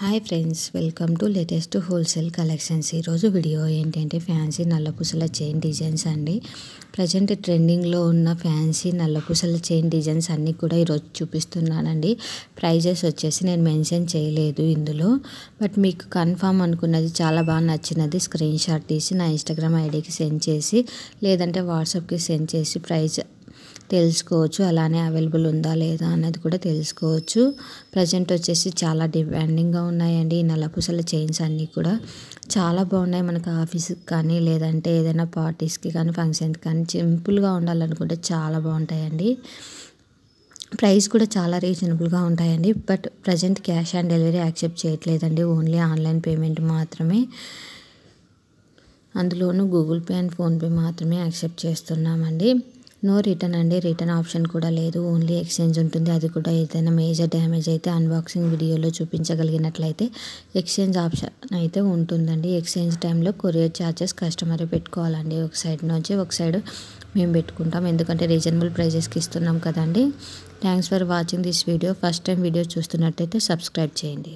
Hi friends, welcome to latest wholesale collections. ఈరోజు video ఏంటంటే fancy నల్లపూసల chain designs అండి. Present ట్రెండింగ్లో ఉన్న ఫ్యాన్సీ నల్లపూసల చైన్ డిజైన్స్ అన్నీ కూడా ఈరోజు చూపిస్తున్నానండి. ప్రైజెస్ వచ్చేసి నేను మెన్షన్ చేయలేదు ఇందులో, బట్ మీకు కన్ఫామ్ అనుకున్నది చాలా బాగా నచ్చినది స్క్రీన్ షాట్ తీసి నా ఇన్స్టాగ్రామ్ ఐడికి సెండ్ చేసి, లేదంటే వాట్సాప్కి సెండ్ చేసి ప్రైస్ తెలుసుకోవచ్చు. అలానే అవైలబుల్ ఉందా లేదా అన్నది కూడా తెలుసుకోవచ్చు. ప్రజెంట్ వచ్చేసి చాలా డిమాండింగ్గా ఉన్నాయండి ఈ నల్లపూసల చైన్స్ అన్నీ కూడా చాలా బాగున్నాయి. మనకు ఆఫీస్కి కానీ లేదంటే ఏదైనా పార్టీస్కి కానీ ఫంక్షన్కి కానీ సింపుల్గా ఉండాలనుకుంటే చాలా బాగుంటాయండి. ప్రైస్ కూడా చాలా రీజనబుల్గా ఉంటాయండి. But present cash on delivery accept చేయట్లేదండి, ఓన్లీ ఆన్లైన్ పేమెంట్ మాత్రమే. అందులోనూ గూగుల్ పే అండ్ ఫోన్పే మాత్రమే యాక్సెప్ట్ చేస్తున్నామండి. నో రిటర్న్ అండి, రిటర్న్ ఆప్షన్ కూడా లేదు, ఓన్లీ ఎక్స్చేంజ్ ఉంటుంది. అది కూడా ఏదైనా మేజర్ డ్యామేజ్ అయితే అన్బాక్సింగ్ వీడియోలో చూపించగలిగినట్లయితే ఎక్స్చేంజ్ ఆప్షన్ అయితే ఉంటుందండి. ఎక్స్చేంజ్ టైంలో కొరియర్ ఛార్జెస్ కస్టమర్ పెట్టుకోవాలండి. ఒక సైడ్ నుంచి ఒక సైడ్ మేము పెట్టుకుంటాం, ఎందుకంటే రీజనబుల్ ప్రైజెస్కి ఇస్తున్నాం కదండి. Thanks for watching this video. First time video చూస్తున్నట్టయితే సబ్స్క్రైబ్ చేయండి.